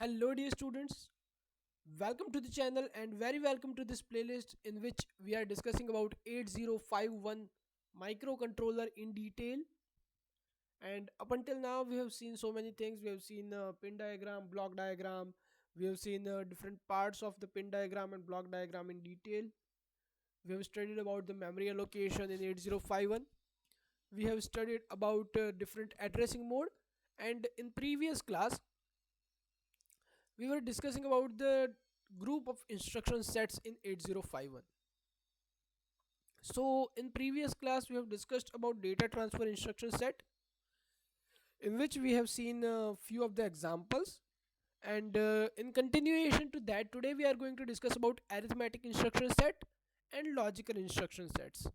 Hello dear students, welcome to the channel and very welcome to this playlist in which we are discussing about 8051 microcontroller in detail. And up until now we have seen so many things. We have seen pin diagram, block diagram. We have seen different parts of the pin diagram and block diagram in detail. We have studied about the memory allocation in 8051. We have studied about different addressing mode, and in previous class we were discussing about the group of instruction sets in 8051. So in previous class we have discussed about data transfer instruction set, in which we have seen a few of the examples, and in continuation to that, today we are going to discuss about arithmetic instruction set and logical instruction sets,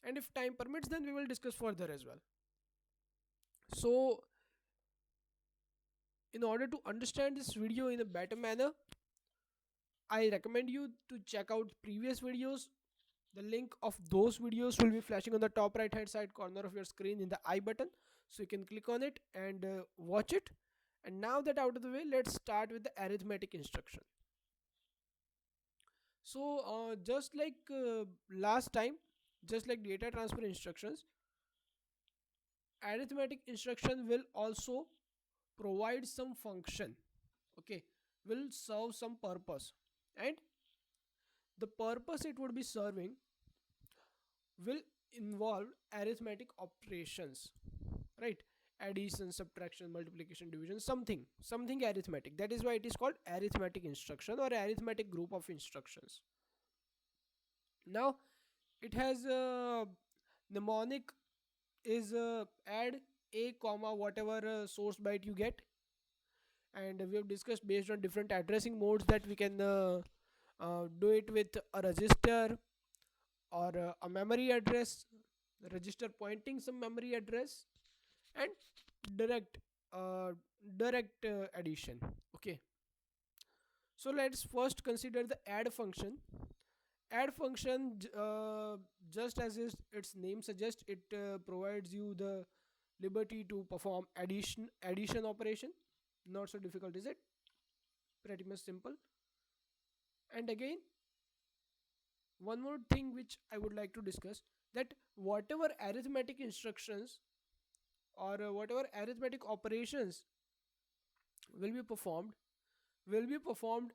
and if time permits then we will discuss further as well. So in order to understand this video in a better manner, I recommend you to check out previous videos. The link of those videos will be flashing on the top right hand side corner of your screen in the I button, so you can click on it and watch it. And now that out of the way, let's start with the arithmetic instruction. So just like last time, just like data transfer instructions, arithmetic instruction will also provide some function, okay, will serve some purpose, and the purpose it would be serving will involve arithmetic operations, right? Addition, subtraction, multiplication, division, something arithmetic. That is why it is called arithmetic instruction or arithmetic group of instructions. Now it has a mnemonic is add a comma whatever source byte you get, and we have discussed based on different addressing modes that we can do it with a register or a memory address, register pointing some memory address, and direct uh, direct addition. Okay, so let's first consider the add function. Add function, just as its name suggests, it provides you the liberty to perform addition operation. Not so difficult, is it? Pretty much simple. And again, one more thing which I would like to discuss, that whatever arithmetic instructions or whatever arithmetic operations will be performed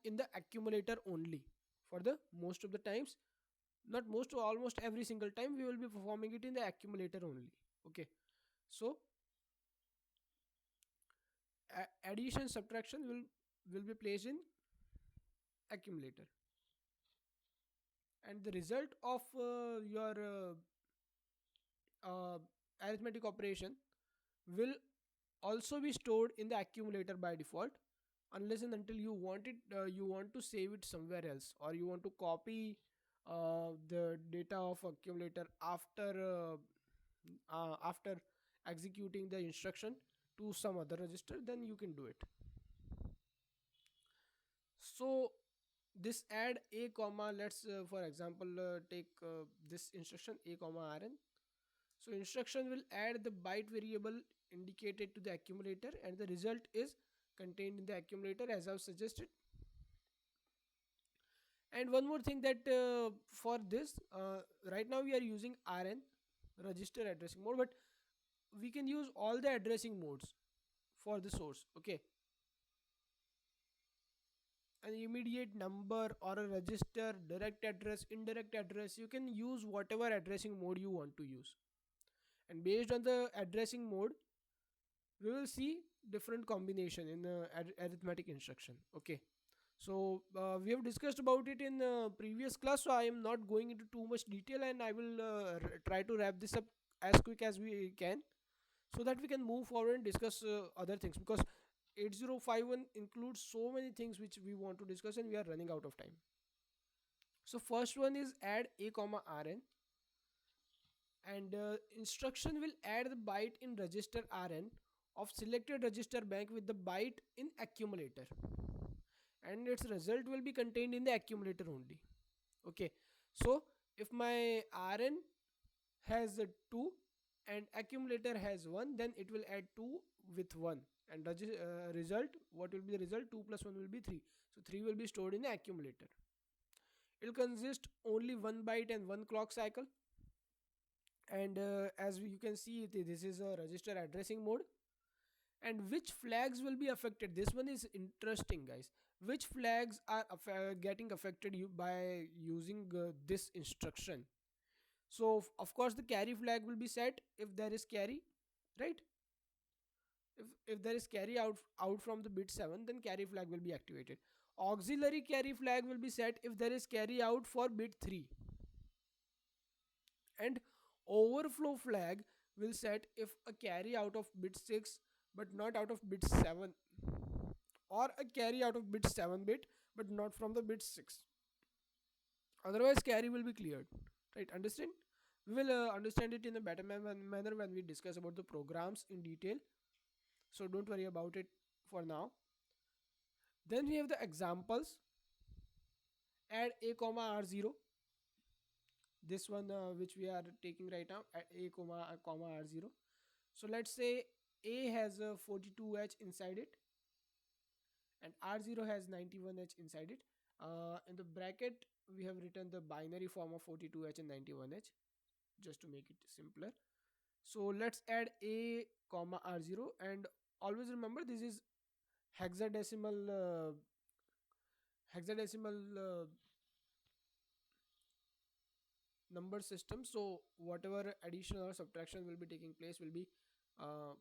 in the accumulator only. For the most of the times, not most, almost every single time, we will be performing it in the accumulator only. Okay, so addition, subtraction will be placed in accumulator, and the result of your arithmetic operation will also be stored in the accumulator by default, unless and until you want to save it somewhere else, or you want to copy the data of accumulator after executing the instruction to some other register, then you can do it. So this add a comma, let's for example take this instruction a comma rn. So instruction will add the byte variable indicated to the accumulator, and the result is contained in the accumulator as I've suggested. And one more thing, that for this right now we are using rn, register addressing mode, but we can use all the addressing modes for the source. Okay, an immediate number or a register, direct address, indirect address, you can use whatever addressing mode you want to use, and based on the addressing mode we will see different combination in the arithmetic instruction. Okay, so we have discussed about it in previous class, so I am not going into too much detail, and I will try to wrap this up as quick as we can, so that we can move forward and discuss other things, because 8051 includes so many things which we want to discuss and we are running out of time. So first one is add a comma rn, and instruction will add the byte in register rn of selected register bank with the byte in accumulator, and its result will be contained in the accumulator only. Okay, so if my rn has a 2 and accumulator has 1, then it will add 2 with 1, and result, what will be the result? 2 plus 1 will be 3. So 3 will be stored in the accumulator. It will consist only one byte and one clock cycle. And as you can see, this is a register addressing mode. And which flags will be affected? This one is interesting, guys. Which flags are getting affected by using this instruction? So of course the carry flag will be set if there is carry, right? If there is carry out from the bit 7, then carry flag will be activated. Auxiliary carry flag will be set if there is carry out for bit 3, and overflow flag will set if a carry out of bit 6 but not out of bit 7, or a carry out of bit 7 bit but not from the bit 6. Otherwise carry will be cleared, right? Understand? We will understand it in a better manner when we discuss about the programs in detail, so don't worry about it for now. Then we have the examples. Add a comma r0, this one which we are taking right now, at a comma r0. So let's say a has a 42h inside it and r0 has 91h inside it. In the bracket we have written the binary form of 42h and 91h just to make it simpler. So let's add a comma r0, and always remember this is hexadecimal number system. So whatever addition or subtraction will be taking place will be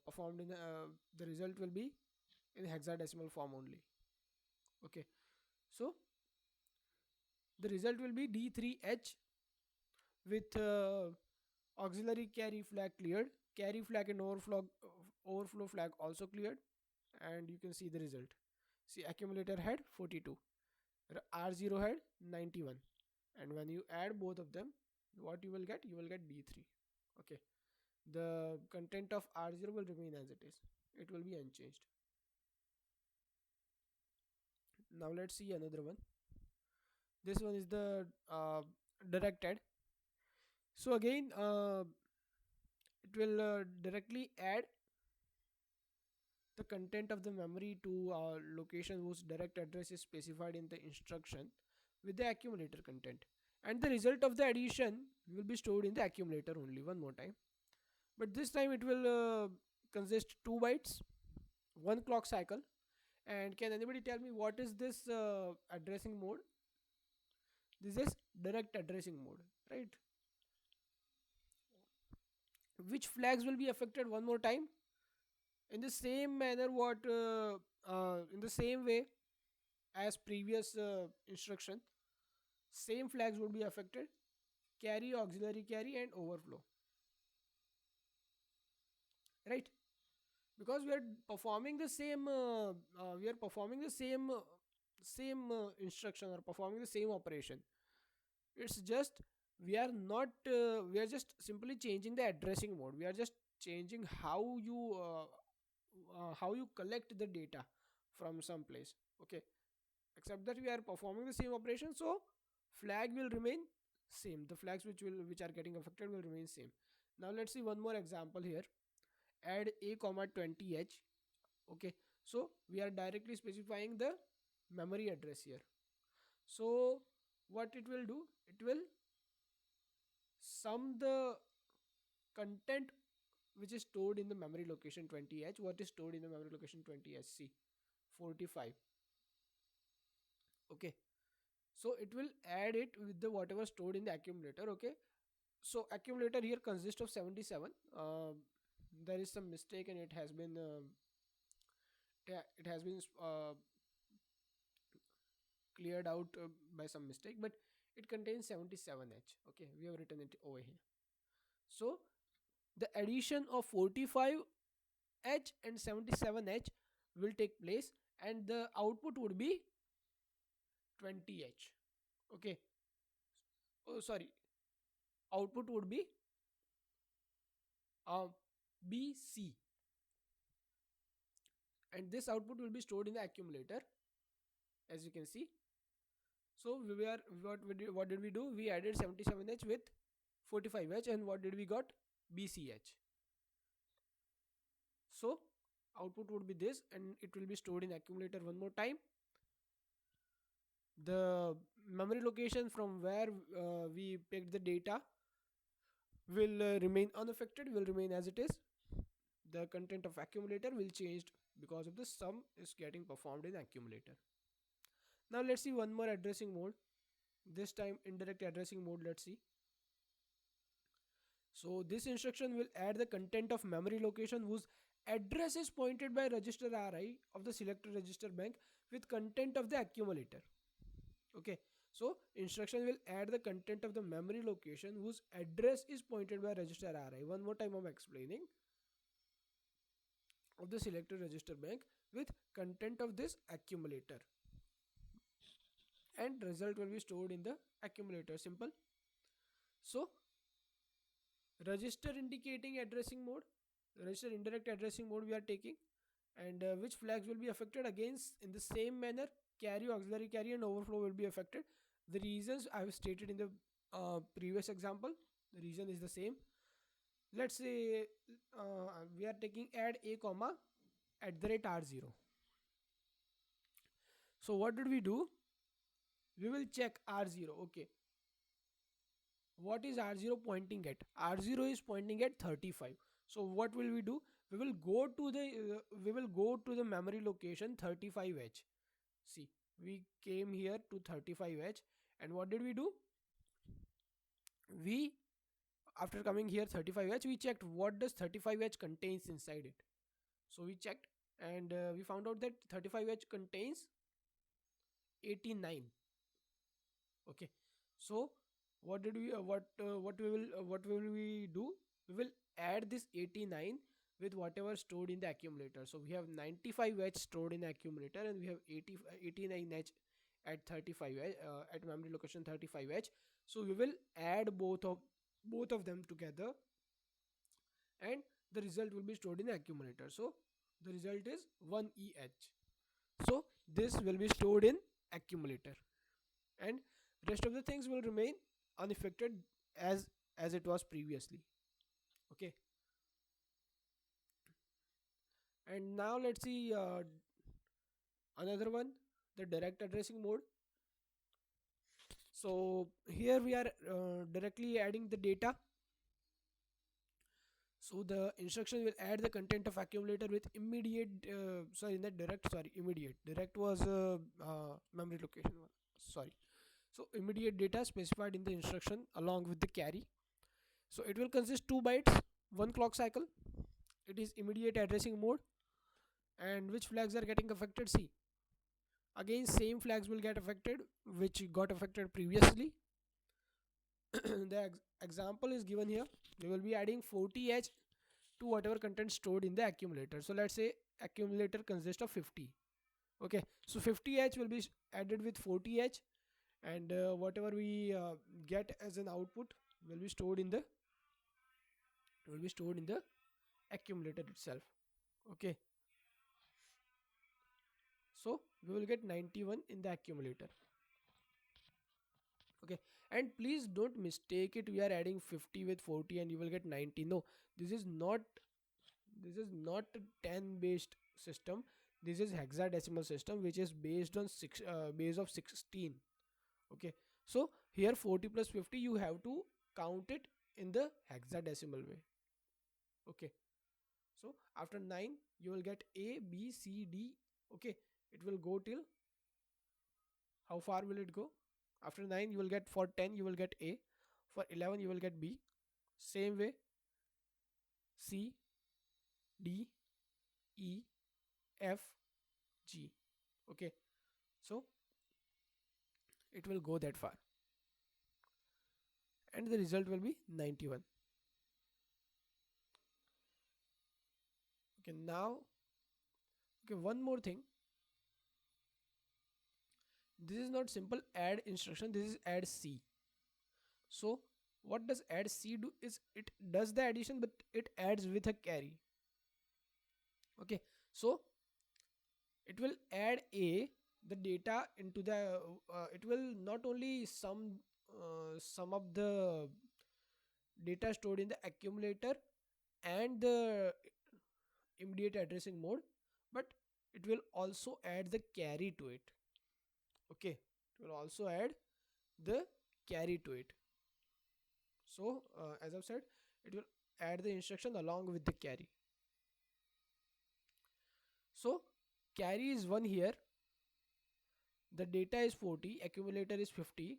performed in the result will be in hexadecimal form only. Okay, so the result will be d3h with auxiliary carry flag cleared, carry flag and overflow flag also cleared, and you can see the result. See, accumulator had 42, r0 had 91, and when you add both of them, what you will get? You will get d3. Okay, the content of r0 will remain as it is, it will be unchanged. Now let's see another one. This one is the directed. So again it will directly add the content of the memory to location whose direct address is specified in the instruction with the accumulator content, and the result of the addition will be stored in the accumulator only. One more time, but this time it will consist 2 bytes, one clock cycle. And can anybody tell me what is this addressing mode? This is direct addressing mode, right? Which flags will be affected? One more time, in the same manner, what in the same way as previous instruction, same flags would be affected: carry, auxiliary carry, and overflow, right? Because we are performing the same instruction, or performing the same operation. It's just we are just simply changing the addressing mode. We are just changing how you collect the data from some place. Okay, except that we are performing the same operation, so flag will remain same. The flags which are getting affected will remain same. Now let's see one more example here. Add a comma 20h. Okay, so we are directly specifying the memory address here. So what it will do, it will sum the content which is stored in the memory location 20h. What is stored in the memory location 20h? See, 45. Okay, so it will add it with the whatever stored in the accumulator. Okay, so accumulator here consists of 77. There is some mistake and it has been cleared out by some mistake, but it contains 77h. Okay, we have written it over here. So the addition of 45h and 77h will take place, and the output would be 20h. Okay, oh sorry, output would be BC, and this output will be stored in the accumulator, as you can see. So what did we do? We added 77h with 45h, and what did we got? BCH. So output would be this, and it will be stored in accumulator one more time. The memory location from where we picked the data will remain unaffected, will remain as it is. The content of accumulator will change because of the sum is getting performed in accumulator. Now let's see one more addressing mode, this time indirect addressing mode. Let's see. So this instruction will add the content of memory location whose address is pointed by register RI of the selected register bank with content of the accumulator. Okay, so instruction will add the content of the memory location whose address is pointed by register RI. One more time I'm explaining. Of the selected register bank with content of this accumulator, and result will be stored in the accumulator. Simple. So register indicating addressing mode, register indirect addressing mode we are taking, and which flags will be affected against in the same manner. Carry, auxiliary carry, and overflow will be affected. The reasons I have stated in the previous example, the reason is the same. Let's say we are taking add a comma at the rate r0. So what did we do? We will check r0. Okay, what is r0 pointing at? R0 is pointing at 35. So what will we do? We will go to the memory location 35h. See, we came here to 35h, and what did we do? We, after coming here 35h, we checked what does 35h contains inside it. So we checked, and we found out that 35h contains 89. Okay, so what will we do? We will add this 89 with whatever stored in the accumulator. So we have 95h stored in the accumulator, and we have 89h at 35h at memory location 35h. So we will add both of them together, and the result will be stored in the accumulator. So the result is 1eh. So this will be stored in accumulator, and rest of the things will remain unaffected as it was previously. Okay, and now let's see another one, the direct addressing mode. So here we are directly adding the data. So the instruction will add the content of accumulator with immediate sorry, not direct, sorry, immediate. Direct was memory location one, sorry. So immediate data specified in the instruction along with the carry. So it will consist 2 bytes, 1 clock cycle. It is immediate addressing mode. And which flags are getting affected? See, again same flags will get affected which got affected previously. The example is given here. We will be adding 40h to whatever content stored in the accumulator. So let's say accumulator consists of 50. Okay, so 50h will be added with 40h, and whatever we get as an output will be stored in the accumulator itself. Okay, so we will get 91 in the accumulator. Okay, and please don't mistake it, we are adding 50 with 40 and you will get 90. No, this is not a 10 based system. This is hexadecimal system which is based on base of 16. Okay, so here 40 plus 50 you have to count it in the hexadecimal way. Okay, so after 9 you will get a b c d. Okay, it will go till how far will it go? After 9 you will get, for 10 you will get a, for 11 you will get b, same way c d e f g. Okay, so it will go that far, and the result will be 91. Okay, now, okay, one more thing. This is not simple add instruction, this is add c. So what does add c do? Is it does the addition, but it adds with a carry. Okay, so it will add a the data into the it will not only sum up the data stored in the accumulator and the immediate addressing mode, but it will also add the carry to it. Okay, it will also add the carry to it. So as I've said, it will add the instruction along with the carry. So carry is 1 here, the data is 40, accumulator is 50,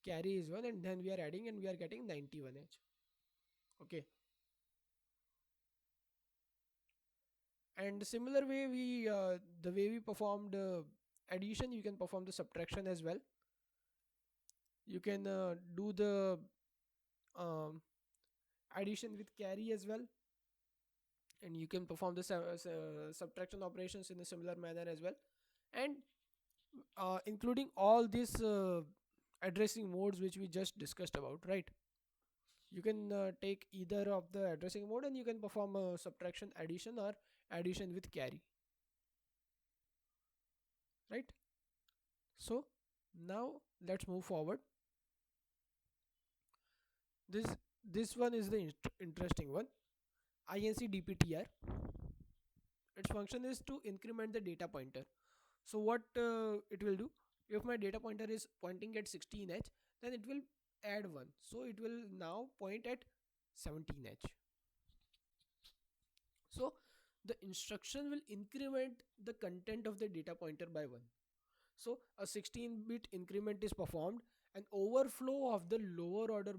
carry is 1, and then we are adding and we are getting 91H. Okay, and similar way we the way we performed addition, you can perform the subtraction as well. You can do the um, addition with carry as well, and you can perform the subtraction operations in a similar manner as well. And including all these addressing modes which we just discussed about, right? You can take either of the addressing mode and you can perform a subtraction, addition, or addition with carry, right? So now let's move forward. This one is the interesting one. INC DPTR. Its function is to increment the data pointer. So what it will do, if my data pointer is pointing at 16H, then it will add 1, so it will now point at 17H. So the instruction will increment the content of the data pointer by 1. So a 16-bit increment is performed. An overflow of the lower order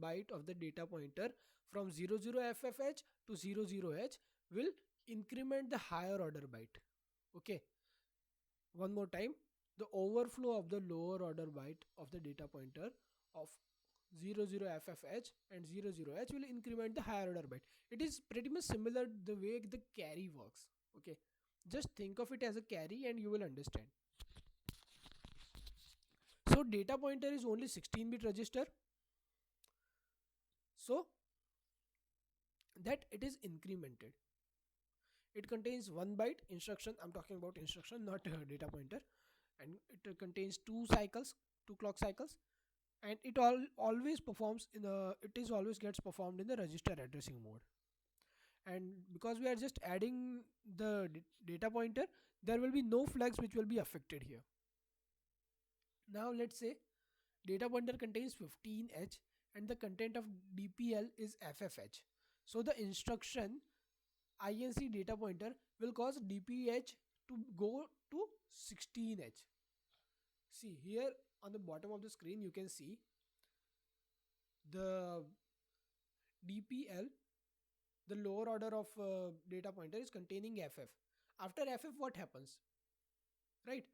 byte of the data pointer from 00FFH to 00H will increment the higher order byte. Okay, one more time. The overflow of the lower order byte of the data pointer of 00FFH and 00H will increment the higher order byte. It is pretty much similar the way the carry works. Okay, just think of it as a carry and you will understand. So data pointer is only 16-bit register, so that it is incremented. It contains 1 byte instruction. I'm talking about instruction, not data pointer. And it contains 2 cycles, 2 clock cycles, and it always performs in the, it is always gets performed in the register addressing mode. And because we are just adding the data pointer, there will be no flags which will be affected here. Now let's say data pointer contains 15H and the content of DPL is FFH. So the instruction INC data pointer will cause DPH to go to 16H. See here on the bottom of the screen, you can see the DPL, the lower order of data pointer, is containing FF. After FF, what happens? Right?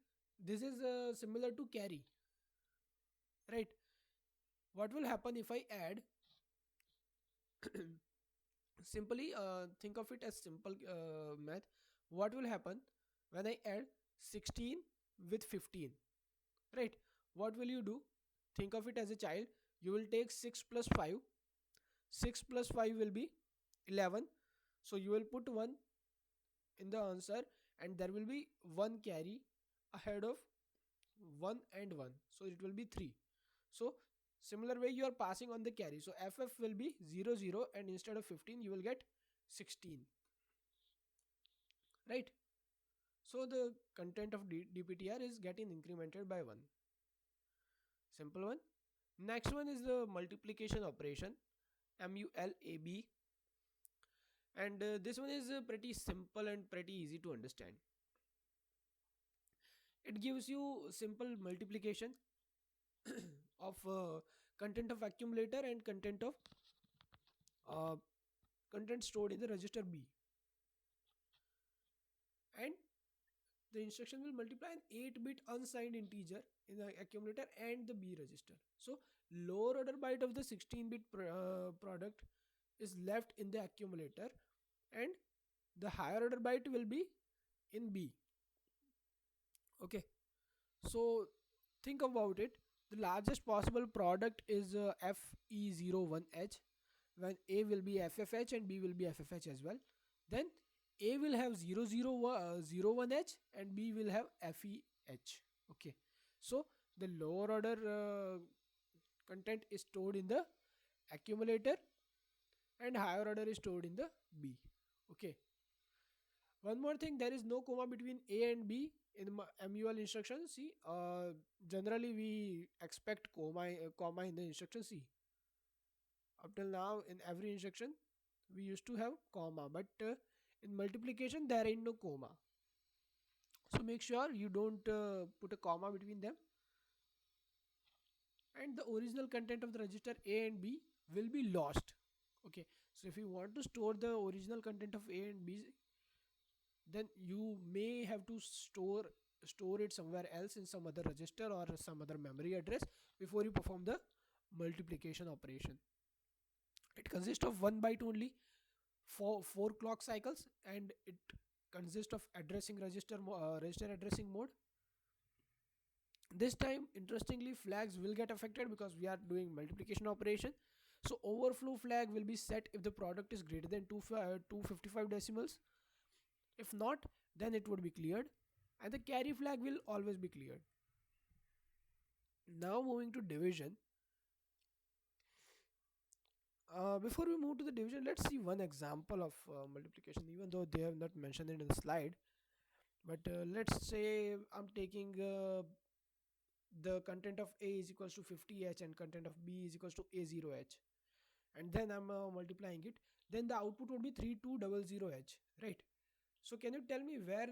This is similar to carry. Right? What will happen if I add? Simply think of it as simple math. What will happen when I add 16 with 15? Right? What will you do? Think of it as a child. You will take 6 plus 5. 6 plus 5 will be 11. So you will put 1 in the answer and there will be 1 carry ahead of 1 and 1. So it will be 3. So similar way you are passing on the carry. So FF will be 0 0 and instead of 15 you will get 16. Right? So the content of DPTR is getting incremented by 1. Simple one. Next one is the multiplication operation, MULAB, and this one is pretty simple and pretty easy to understand. It gives you simple multiplication of content of accumulator and uh, content stored in the register B, and the instruction will multiply an 8-bit unsigned integer in the accumulator and the B register. So lower order byte of the 16-bit product is left in the accumulator and the higher order byte will be in B. Okay, so think about it. The largest possible product is FE01H, when A will be FFH and B will be FFH as well. Then A will have 01H and B will have FEH. Okay, so the lower order content is stored in the accumulator and higher order is stored in the B. Okay, One more thing, there is no comma between A and B in MUL instruction. See, generally we expect comma in the instruction C. Up till now, in every instruction, we used to have comma, but in multiplication there ain't no comma. So make sure you don't put a comma between them, and the original content of the register A and B will be lost. Okay, so if you want to store the original content of A and B, then you may have to store it somewhere else in some other register or some other memory address before you perform the multiplication operation. It consists of one byte only, four clock cycles, and it consists of register addressing mode. This time, interestingly, flags will get affected because we are doing multiplication operation. So overflow flag will be set if the product is greater than 255 decimals. If not, then it would be cleared, and the carry flag will always be cleared. Now moving to division. Before we move to the division, let's see one example of multiplication, even though they have not mentioned it in the slide. But let's say I'm taking the content of A is equals to 50H and content of B is equals to A0H, and then I'm multiplying it. Then the output would be 3200H, right? So can you tell me where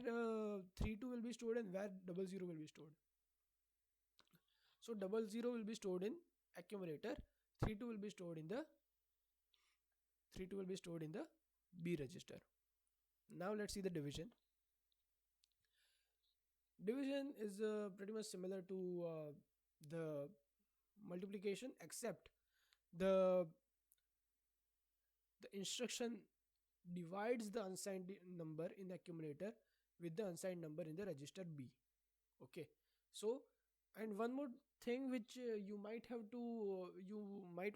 32 will be stored and where 00 will be stored? So 00 will be stored in accumulator, 32 will be stored in the 32 will be stored in the B register. Now let's see the division. Division is pretty much similar to the multiplication, except the the instruction divides the unsigned number in the accumulator with the unsigned number in the register B. Okay, so, and one more thing which you might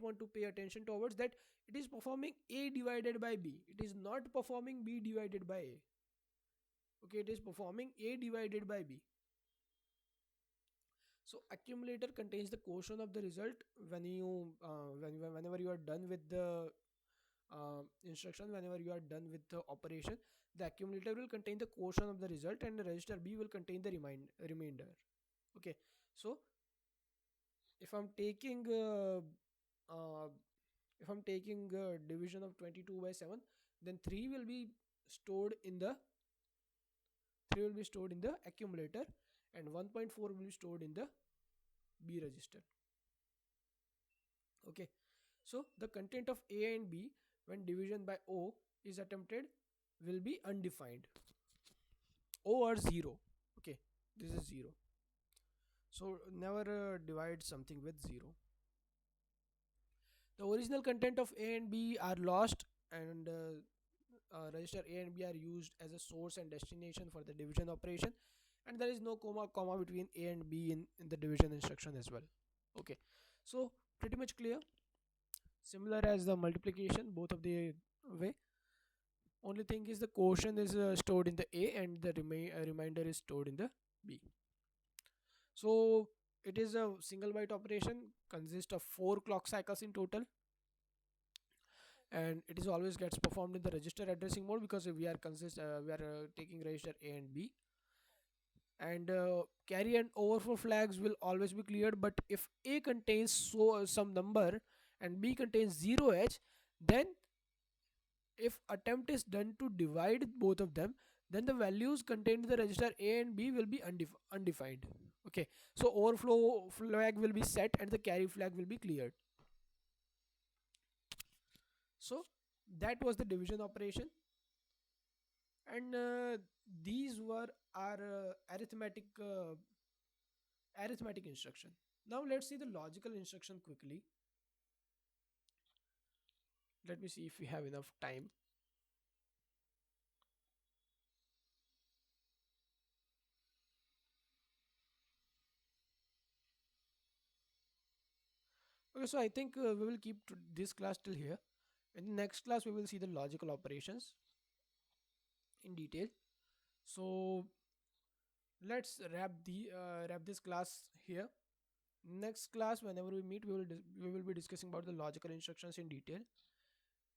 want to pay attention towards, that it is performing A divided by B, it is not performing B divided by A. Okay, it is performing A divided by B. So accumulator contains the quotient of the result. Whenever you are done with the instruction, whenever you are done with the operation, the accumulator will contain the quotient of the result and the register B will contain the remainder. Okay, so if I'm taking uh, division of 22 by 7, then 3 will be stored in the accumulator and 1.4 will be stored in the B register. Okay, so the content of A and B when division by O is attempted will be undefined. O or 0. Okay, this is 0. So never divide something with 0. The original content of A and B are lost, and register A and B are used as a source and destination for the division operation, and there is no comma between A and B in the division instruction as well. Okay, so pretty much clear, similar as the multiplication, both of the way. Only thing is the quotient is stored in the A and the remainder is stored in the B. So it is a single byte operation, consists of 4 clock cycles in total, and it is always gets performed in the register addressing mode because we are taking register A and B, and carry and overflow flags will always be cleared. But if A contains some number and B contains 0H, then if attempt is done to divide both of them, then the values contained in the register A and B will be undefined. Okay, so overflow flag will be set and the carry flag will be cleared. So that was the division operation, and these were our arithmetic instruction. Now let's see the logical instruction quickly. Let me see if we have enough time. Okay, so I think we will keep this class till here. In the next class, we will see the logical operations in detail. So let's wrap this class here. Next class, whenever we meet, we will be discussing about the logical instructions in detail.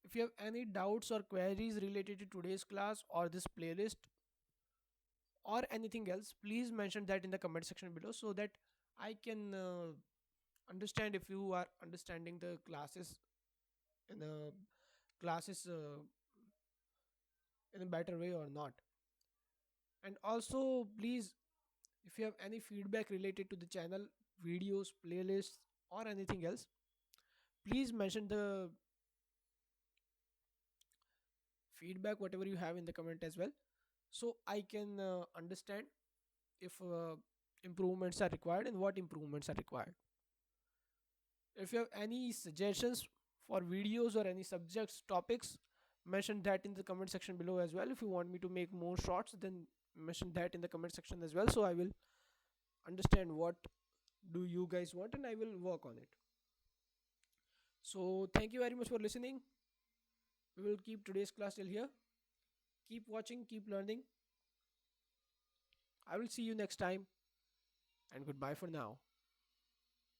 If you have any doubts or queries related to today's class or this playlist or anything else, please mention that in the comment section below so that I can understand if you are understanding the classes in a classes in a better way or not. And also please, if you have any feedback related to the channel, videos, playlists or anything else, please mention the feedback whatever you have in the comment as well, so I can understand if improvements are required and what improvements are required. If you have any suggestions for videos or any subjects topics, mention that in the comment section below as well. If you want me to make more shorts, then mention that in the comment section as well, so I will understand what do you guys want and I will work on it. So thank you very much for listening. We will keep today's class till here. Keep watching, keep learning. I will see you next time, and goodbye for now.